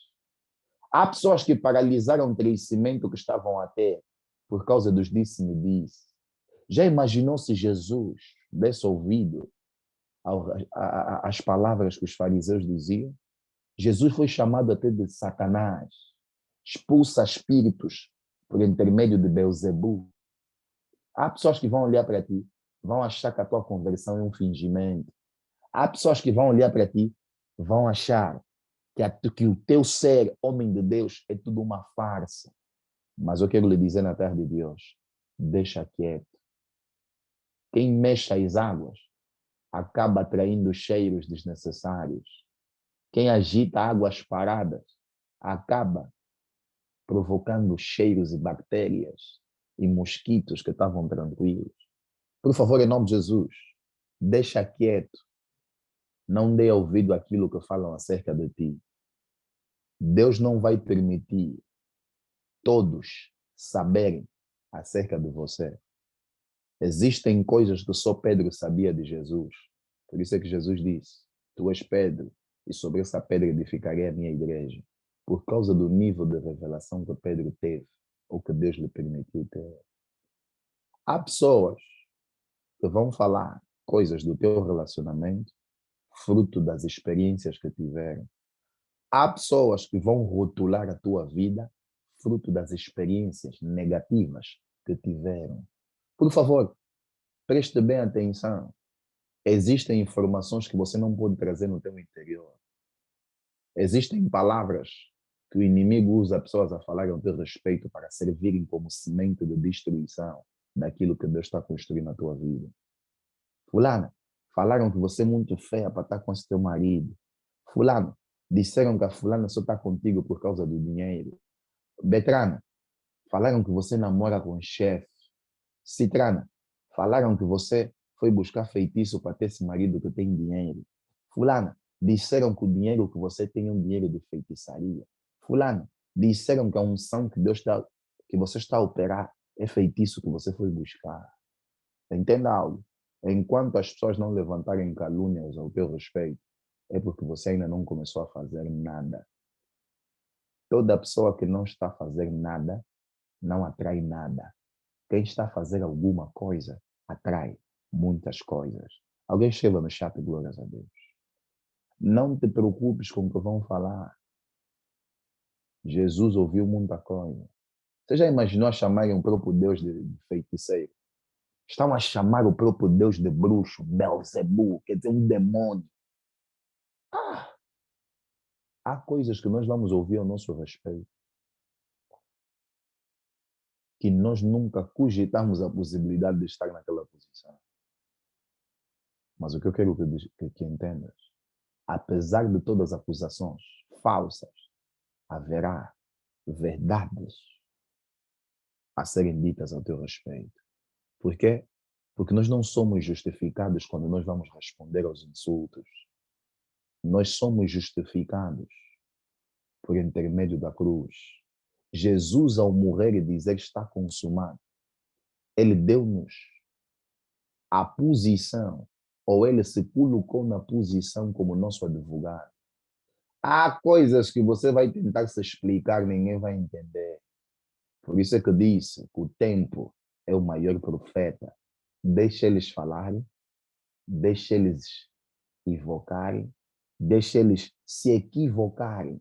Há pessoas que paralisaram o crescimento que estavam a ter por causa dos disse-me-disse. Já imaginou se Jesus desse ouvido às palavras que os fariseus diziam? Jesus foi chamado até de Satanás, expulsa espíritos por intermédio de Beelzebul. Há pessoas que vão olhar para ti, vão achar que a tua conversão é um fingimento. Há pessoas que vão olhar para ti, vão achar que o teu ser, homem de Deus, é tudo uma farsa. Mas eu quero lhe dizer na tarde de hoje, deixa quieto. Quem mexe as águas acaba atraindo cheiros desnecessários. Quem agita águas paradas acaba provocando cheiros e bactérias e mosquitos que estavam tranquilos. Por favor, em nome de Jesus, deixa quieto. Não dê ouvido àquilo que falam acerca de ti. Deus não vai permitir todos saberem acerca de você. Existem coisas que só Pedro sabia de Jesus. Por isso é que Jesus disse: Tu és Pedro, e sobre essa pedra edificarei a minha igreja. Por causa do nível de revelação que Pedro teve, ou que Deus lhe permitiu ter. Há pessoas que vão falar coisas do teu relacionamento, fruto das experiências que tiveram. Há pessoas que vão rotular a tua vida, fruto das experiências negativas que tiveram. Por favor, preste bem atenção. Existem informações que você não pode trazer no teu interior. Existem palavras que o inimigo usa pessoas a falar ao teu respeito para servirem como semente de destruição daquilo que Deus está construindo na tua vida. Fulana, falaram que você é muito feia para estar com esse teu marido. Fulano, disseram que a fulana só está contigo por causa do dinheiro. Betrana, falaram que você namora com o chefe. Citrana, falaram que você foi buscar feitiço para ter esse marido que tem dinheiro. Fulana, disseram que o dinheiro que você tem é um dinheiro de feitiçaria. Fulana, disseram que a unção que que você está a operar é feitiço que você foi buscar. Entenda algo. Enquanto as pessoas não levantarem calúnias ao teu respeito, é porque você ainda não começou a fazer nada. Toda pessoa que não está a fazer nada, não atrai nada. Quem está a fazer alguma coisa, atrai muitas coisas. Alguém escreva no chat, glórias a Deus. Não te preocupes com o que vão falar. Jesus ouviu muita coisa. Você já imaginou a chamarem o próprio Deus de feiticeiro? Estão a chamar o próprio Deus de bruxo, Belzebu, quer dizer, um demônio. Ah, há coisas que nós vamos ouvir ao nosso respeito que nós nunca cogitamos a possibilidade de estar naquela posição. Mas o que eu quero que entendas, apesar de todas as acusações falsas, haverá verdades a serem ditas ao teu respeito. Por quê? Porque nós não somos justificados quando nós vamos responder aos insultos. Nós somos justificados por intermédio da cruz. Jesus, ao morrer e dizer está consumado, ele deu-nos a posição, ou ele se colocou na posição como nosso advogado. Há coisas que você vai tentar se explicar, ninguém vai entender. Por isso é que disse que o tempo é o maior profeta. Deixa eles falarem, deixa eles evocarem, deixa eles se equivocarem.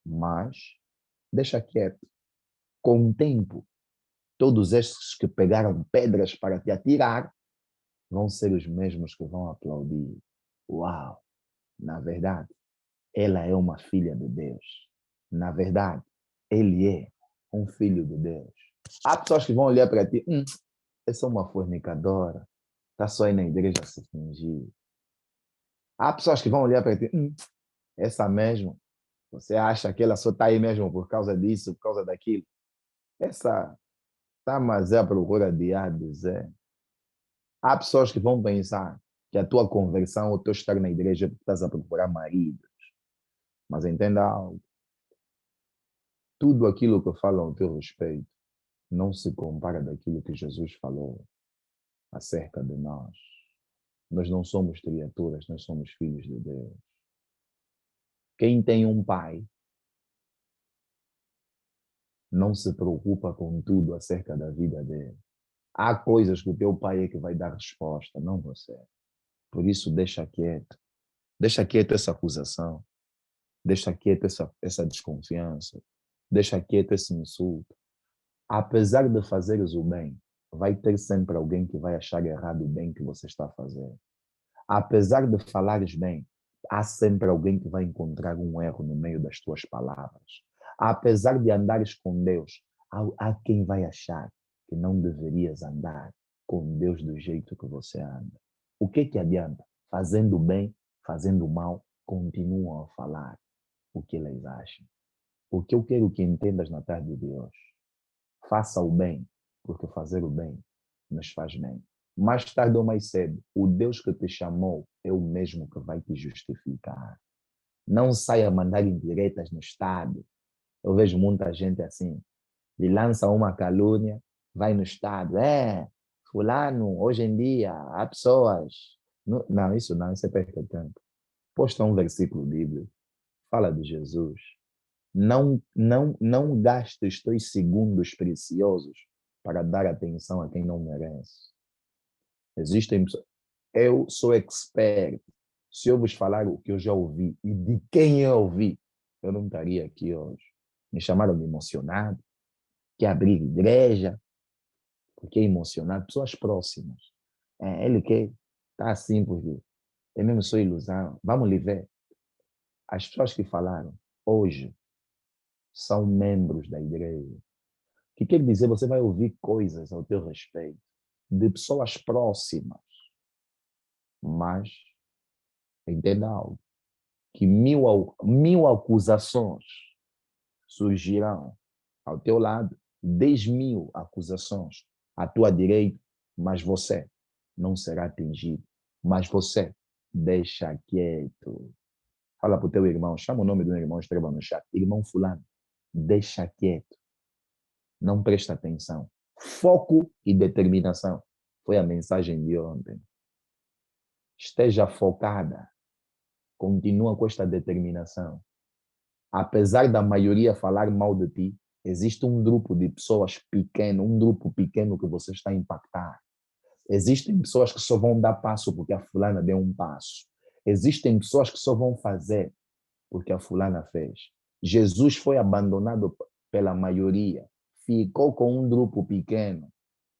Mas deixa quieto. Com o tempo, todos estes que pegaram pedras para te atirar vão ser os mesmos que vão aplaudir. Uau! Na verdade, ela é uma filha de Deus. Na verdade, ele é um filho de Deus. Há pessoas que vão olhar para ti, essa é uma fornicadora, está só aí na igreja a se fingir. Há pessoas que vão olhar para ti, essa mesmo, você acha que ela só está aí mesmo por causa disso, por causa daquilo. Essa está mas é à procura de A de Z. Há pessoas que vão pensar que a tua conversão ou o teu estar na igreja é porque estás a procurar maridos. Mas entenda algo. Tudo aquilo que falam ao teu respeito não se compara daquilo que Jesus falou acerca de nós. Nós não somos criaturas, nós somos filhos de Deus. Quem tem um pai não se preocupa com tudo acerca da vida dele. Há coisas que o teu pai é que vai dar resposta, não você. Por isso, deixa quieto. Deixa quieto essa acusação. Deixa quieto essa desconfiança. Deixa quieto esse insulto. Apesar de fazeres o bem, vai ter sempre alguém que vai achar errado o bem que você está a fazer. Apesar de falares bem, há sempre alguém que vai encontrar um erro no meio das tuas palavras. Apesar de andares com Deus, há quem vai achar que não deverias andar com Deus do jeito que você anda. O que adianta? Fazendo bem, fazendo mal, continuam a falar o que eles acham. O que eu quero que entendas na tarde de hoje, faça o bem, porque fazer o bem nos faz bem. Mais tarde ou mais cedo, o Deus que te chamou é o mesmo que vai te justificar. Não saia a mandar indiretas no estado. Eu vejo muita gente assim, e lança uma calúnia, vai no Estado. Fulano, hoje em dia, há pessoas... Não, não, isso é perca de tempo. Posta um versículo bíblico, fala de Jesus. Não gaste os teus segundos preciosos para dar atenção a quem não merece. Existem pessoas... Eu sou expert. Se eu vos falar o que eu já ouvi e de quem eu ouvi, eu não estaria aqui hoje. Me chamaram de emocionado, que abrir igreja, porque é emocionado, pessoas próximas. Ele quer, tá assim, porque é mesmo sua ilusão. Vamos lhe ver. As pessoas que falaram hoje são membros da igreja. O que quer dizer? Você vai ouvir coisas ao teu respeito de pessoas próximas, mas entenda algo, que mil acusações surgirão ao teu lado, 10.000 acusações à tua direita, mas você não será atingido. Mas você deixa quieto. Fala para o teu irmão, chama o nome do irmão, escreva no chat. Irmão fulano, deixa quieto. Não presta atenção. Foco e determinação. Foi a mensagem de ontem. Esteja focada. Continua com esta determinação. Apesar da maioria falar mal de ti, existe um grupo de pessoas pequeno, um grupo pequeno que você está a impactar. Existem pessoas que só vão dar passo porque a fulana deu um passo. Existem pessoas que só vão fazer porque a fulana fez. Jesus foi abandonado pela maioria, ficou com um grupo pequeno.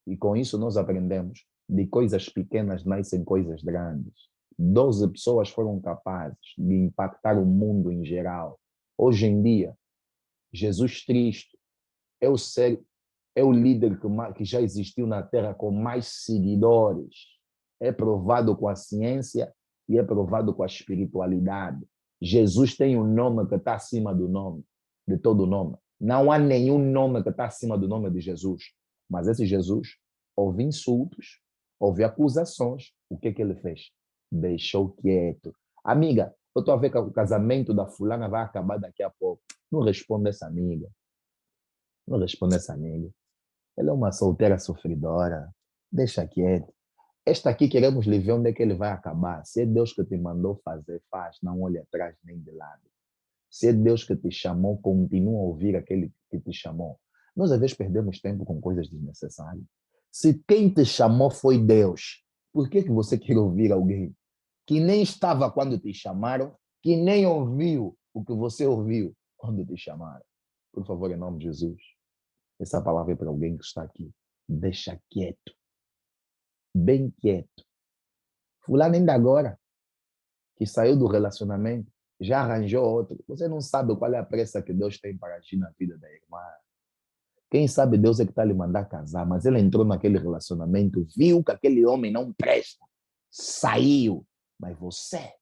E com isso nós aprendemos, de coisas pequenas nascem coisas grandes. 12 pessoas foram capazes de impactar o mundo em geral. Hoje em dia, Jesus Cristo é o líder que já existiu na Terra com mais seguidores. É provado com a ciência e é provado com a espiritualidade. Jesus tem um nome que está acima do nome, de todo nome. Não há nenhum nome que está acima do nome de Jesus. Mas esse Jesus houve insultos, houve acusações. O que ele fez? Deixou quieto. Amiga, eu estou a ver que o casamento da fulana vai acabar daqui a pouco. Não responda essa amiga. Não responda essa amiga. Ela é uma solteira sofridora. Deixa quieto. Esta aqui queremos lhe ver onde é que ele vai acabar. Se é Deus que te mandou fazer, faz. Não olhe atrás nem de lado. Se é Deus que te chamou, continua a ouvir aquele que te chamou. Nós, às vezes, perdemos tempo com coisas desnecessárias. Se quem te chamou foi Deus, por que que você quer ouvir alguém que nem estava quando te chamaram, que nem ouviu o que você ouviu quando te chamaram? Por favor, em nome de Jesus, essa palavra é para alguém que está aqui. Deixa quieto, bem quieto. Fulano ainda agora, que saiu do relacionamento, já arranjou outro. Você não sabe qual é a pressa que Deus tem para agir na vida da irmã. Quem sabe Deus é que está lhe mandar casar, mas ele entrou naquele relacionamento, viu que aquele homem não presta, saiu. Mas você,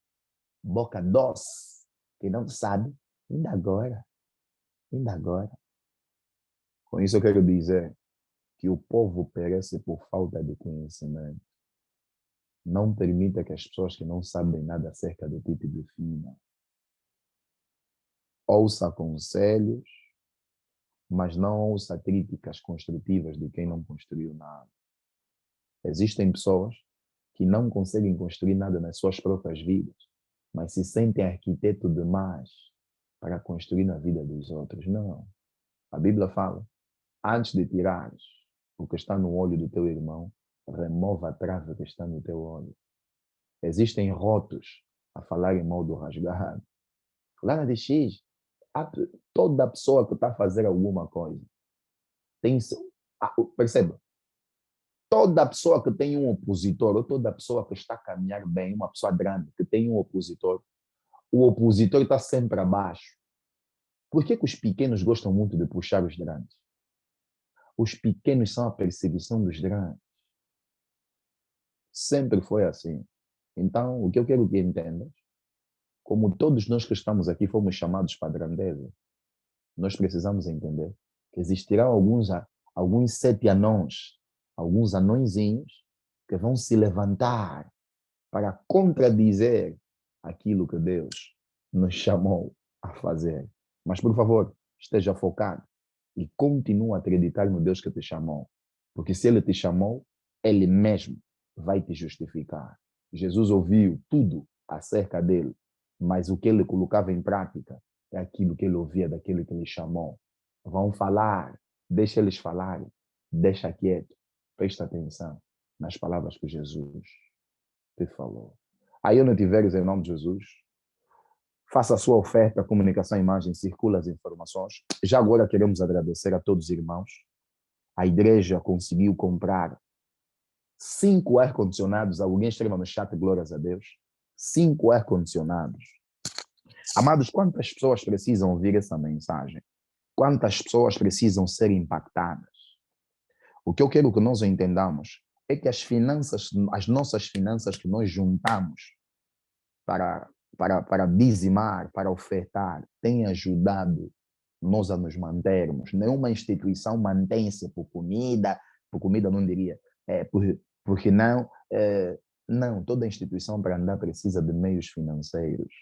boca doce, que não sabe, ainda agora, ainda agora. Com isso eu quero dizer que o povo perece por falta de conhecimento. Não permita que as pessoas que não sabem nada acerca de ti te definam. Ouça conselhos, mas não ouça críticas construtivas de quem não construiu nada. Existem pessoas que não conseguem construir nada nas suas próprias vidas, mas se sentem arquiteto demais para construir na vida dos outros. Não. A Bíblia fala, antes de tirares o que está no olho do teu irmão, remova a trave que está no teu olho. Existem rotos a falarem mal do rasgado. Fulana de X, toda pessoa que está a fazer alguma coisa tem... Perceba, toda pessoa que tem um opositor, ou toda pessoa que está a caminhar bem, uma pessoa grande que tem um opositor, o opositor está sempre abaixo. Por que que os pequenos gostam muito de puxar os grandes? Os pequenos são a perseguição dos grandes. Sempre foi assim. Então, o que eu quero que entendas, como todos nós que estamos aqui fomos chamados para a grandeza, nós precisamos entender que existirão alguns 7 anões, alguns anõezinhos que vão se levantar para contradizer aquilo que Deus nos chamou a fazer. Mas, por favor, esteja focado e continue a acreditar no Deus que te chamou. Porque se ele te chamou, ele mesmo vai te justificar. Jesus ouviu tudo acerca dele, mas o que ele colocava em prática é aquilo que ele ouvia daquele que ele chamou. Vão falar, deixa eles falarem, deixa quieto, presta atenção nas palavras que Jesus te falou. Aí onde tiveres em nome de Jesus, faça a sua oferta, comunicação, imagem, circula as informações. Já agora queremos agradecer a todos os irmãos. A igreja conseguiu comprar 5 ar-condicionados. Alguém escreva no chat, glórias a Deus. 5 ar-condicionados. Amados, quantas pessoas precisam ouvir essa mensagem? Quantas pessoas precisam ser impactadas? O que eu quero que nós entendamos é que as finanças, as nossas finanças que nós juntamos para dizimar, para ofertar, têm ajudado nós a nos mantermos. Nenhuma instituição mantém-se por comida não diria, porque não, não, toda instituição para andar precisa de meios financeiros.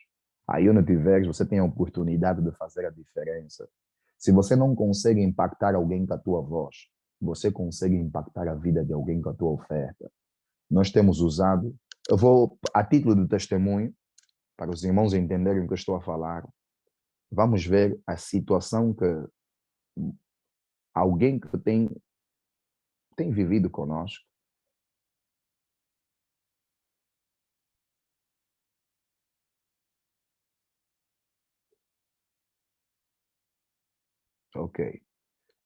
Aí onde tiveres, você tem a oportunidade de fazer a diferença. Se você não consegue impactar alguém com a tua voz, você consegue impactar a vida de alguém com a tua oferta. Nós temos usado, eu vou, a título de testemunho, para os irmãos entenderem o que eu estou a falar, vamos ver a situação que alguém que tem vivido conosco. Ok.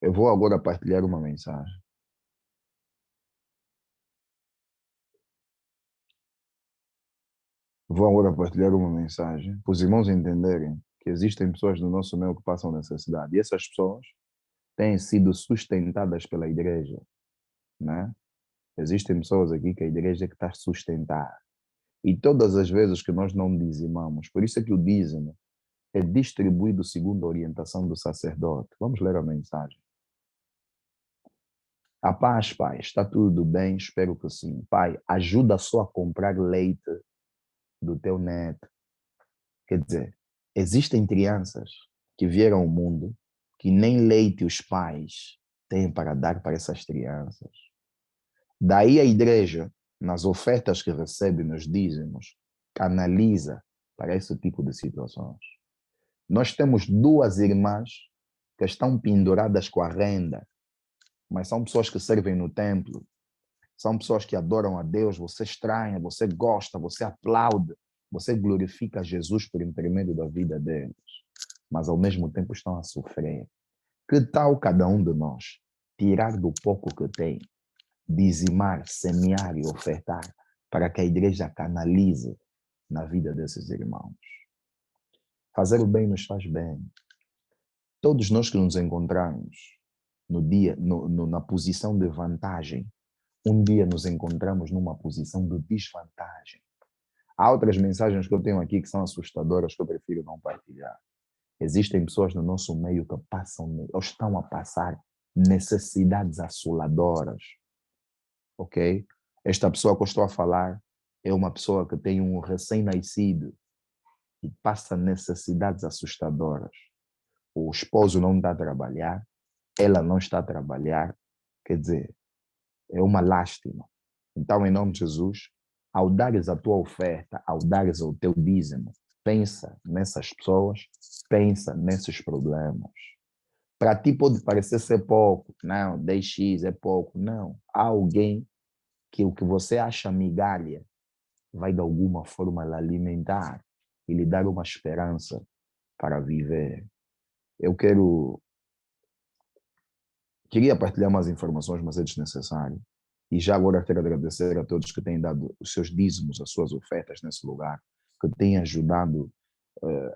Eu vou agora partilhar uma mensagem. Vou agora partilhar uma mensagem para os irmãos entenderem que existem pessoas no nosso meio que passam necessidade. E essas pessoas têm sido sustentadas pela igreja, né? Existem pessoas aqui que a igreja é que está a sustentar. E todas as vezes que nós não dizimamos, por isso é que o dízimo é distribuído segundo a orientação do sacerdote. Vamos ler a mensagem. A paz, pai, está tudo bem? Espero que sim. Pai, ajuda só a comprar leite do teu neto. Quer dizer, existem crianças que vieram ao mundo que nem leite os pais têm para dar para essas crianças. Daí a igreja, nas ofertas que recebe nos dízimos, canaliza para esse tipo de situações. Nós temos 2 irmãs que estão penduradas com a renda, mas são pessoas que servem no templo, são pessoas que adoram a Deus, você estranha, você gosta, você aplaude, você glorifica Jesus por intermédio da vida deles, mas ao mesmo tempo estão a sofrer. Que tal cada um de nós tirar do pouco que tem, dizimar, semear e ofertar para que a igreja canalize na vida desses irmãos? Fazer o bem nos faz bem. Todos nós que nos encontramos no dia, na posição de vantagem, um dia nos encontramos numa posição de desvantagem. Há outras mensagens que eu tenho aqui que são assustadoras que eu prefiro não partilhar. Existem pessoas no nosso meio que passam, ou estão a passar necessidades assoladoras, ok? Esta pessoa que eu estou a falar é uma pessoa que tem um recém-nascido e passa necessidades assustadoras. O esposo não está a trabalhar, ela não está a trabalhar, quer dizer, é uma lástima. Então, em nome de Jesus, ao dares a tua oferta, ao dares o teu dízimo, pensa nessas pessoas, pensa nesses problemas. Para ti pode parecer ser pouco, não, 10x é pouco, não. Há alguém que o que você acha migalha vai de alguma forma lhe alimentar e lhe dar uma esperança para viver. Eu queria partilhar mais informações, mas é desnecessário. E já agora quero agradecer a todos que têm dado os seus dízimos, as suas ofertas nesse lugar, que têm ajudado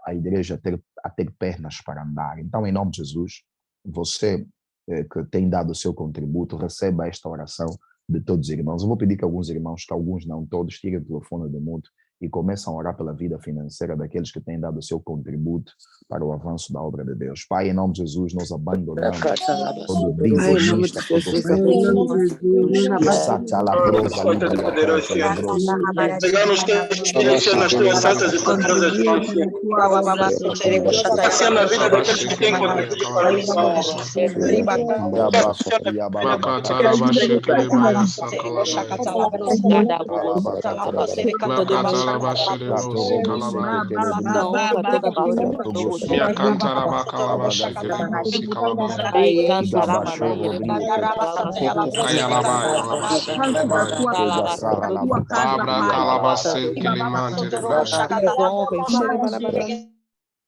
a igreja a ter pernas para andar. Então, em nome de Jesus, você que tem dado o seu contributo, receba esta oração de todos os irmãos. Eu vou pedir que alguns irmãos, que alguns não todos, tirem o telefone do mundo e começam a orar pela vida financeira daqueles que têm dado o seu contributo para o avanço da obra de Deus. Pai, em nome de Jesus, nós abandonamos todo Pai, em nome dizimista, de todo Jesus, em nome de Jesus, nós Pegando os teus filhos nas tuas santas e poderosas mãos. Passear na vida daqueles que têm contribuído para a nossa obra. Passear na vida daqueles que têm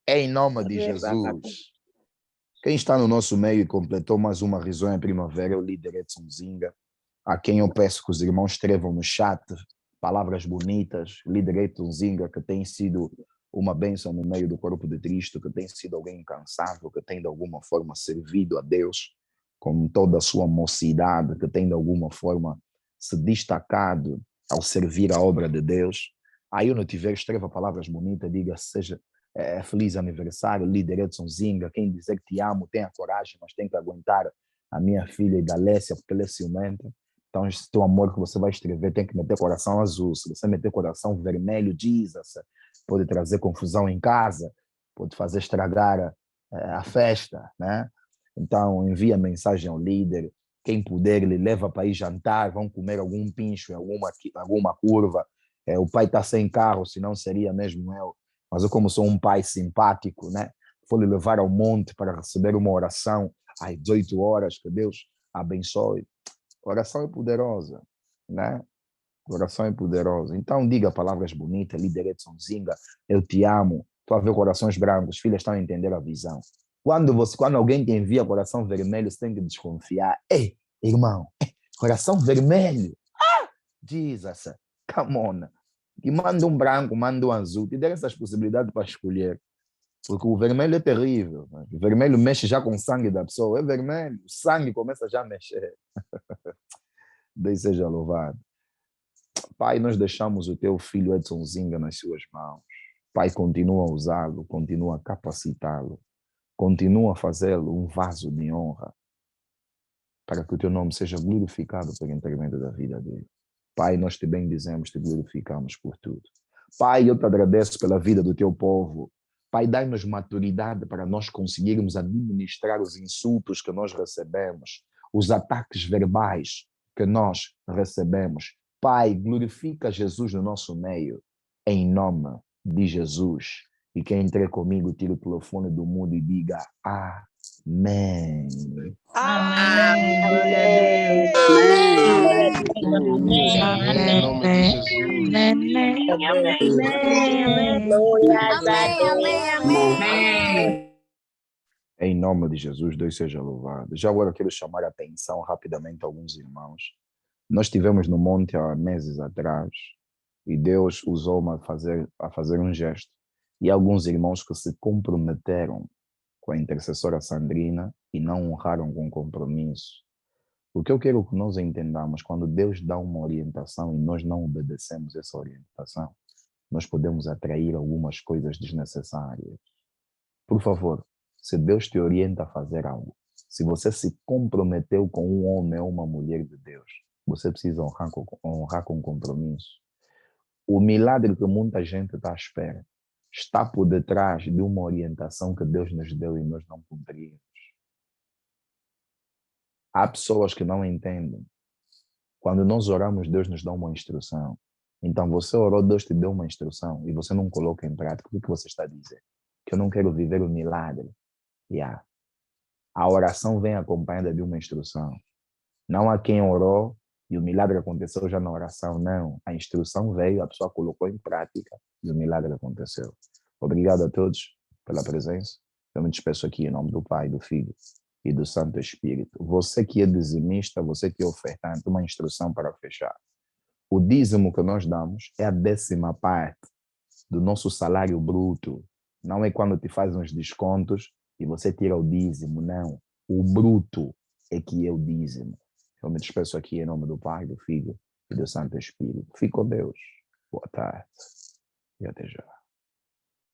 Em nome de Jesus. Quem está no nosso meio e completou mais uma risonha primavera é o líder Edson Zinga, a quem eu peço que os irmãos escrevam no chat palavras bonitas. O líder Edson Zinga, que tem sido uma bênção no meio do corpo de Cristo, que tem sido alguém incansável, que tem de alguma forma servido a Deus com toda a sua mocidade, que tem de alguma forma se destacado ao servir a obra de Deus. Aí eu não tiver, escreva palavras bonitas, diga seja feliz aniversário, líder Edson Zinga. Quem dizer que te amo, tenha coragem, mas tem que aguentar a minha filha Idalécia, porque ela é ciumenta. Então, esse teu amor que você vai escrever tem que meter coração azul. Se você meter coração vermelho, Jesus, pode trazer confusão em casa, pode fazer estragar a festa, né? Então, envia mensagem ao líder. Quem puder, ele leva para ir jantar, vão comer algum pincho, alguma curva. O pai está sem carro, senão seria mesmo eu. Mas eu, como sou um pai simpático, né? Vou lhe levar ao monte para receber uma oração às 18 horas, que Deus abençoe. Oração é poderosa, né? Oração é poderosa. Então, diga palavras bonitas, líder Edson Zinga, eu te amo. Estou a ver corações brancos, filhas estão a entender a visão. Quando alguém te envia coração vermelho, você tem que desconfiar. Ei, irmão, coração vermelho. Jesus, come on. E manda um branco, manda um azul. Te dê essas possibilidades para escolher. Porque o vermelho é terrível. Né? O vermelho mexe já com o sangue da pessoa. É vermelho. O sangue começa já a mexer. Deus seja louvado. Pai, nós deixamos o teu filho Edson Zinga nas suas mãos. Pai, continua a usá-lo, continua a capacitá-lo, continua a fazê-lo um vaso de honra para que o teu nome seja glorificado pelo intermédio da vida dele. Pai, nós te bendizemos, te glorificamos por tudo. Pai, eu te agradeço pela vida do teu povo. Pai, dai-nos maturidade para nós conseguirmos administrar os insultos que nós recebemos, os ataques verbais que nós recebemos. Pai, glorifica Jesus no nosso meio, em nome de Jesus. E quem entre comigo, tira o telefone do mundo e diga amém. Amém. Glória a Deus. Amém. Em nome de Jesus. Em nome de Jesus, Deus seja louvado. Já agora eu quero chamar a atenção rapidamente a alguns irmãos. Nós estivemos no monte há meses atrás e Deus usou-me a fazer um gesto. E alguns irmãos que se comprometeram com a intercessora Sandrina e não honraram com compromisso. O que eu quero que nós entendamos, quando Deus dá uma orientação e nós não obedecemos essa orientação, nós podemos atrair algumas coisas desnecessárias. Por favor, se Deus te orienta a fazer algo, se você se comprometeu com um homem ou uma mulher de Deus, você precisa honrar com compromisso. O milagre que muita gente está à espera está por detrás de uma orientação que Deus nos deu e nós não cumprimos. Há pessoas que não entendem. Quando nós oramos, Deus nos dá uma instrução. Então, você orou, Deus te deu uma instrução e você não coloca em prática. O que você está a dizer? Que eu não quero viver o milagre. Yeah. A oração vem acompanhada de uma instrução. Não há quem orou e o milagre aconteceu já na oração. Não. A instrução veio, a pessoa colocou em prática e o milagre aconteceu. Obrigado a todos pela presença. Eu me despeço aqui em nome do Pai, do Filho e do Santo Espírito. Você que é dizimista, você que é ofertante, uma instrução para fechar. O dízimo que nós damos é a 10ª parte do nosso salário bruto. Não é quando te faz uns descontos e você tira o dízimo, não. O bruto é que é o dízimo. Eu me despeço aqui em nome do Pai, do Filho e do Santo Espírito. Fique com Deus. Boa tarde. e até já.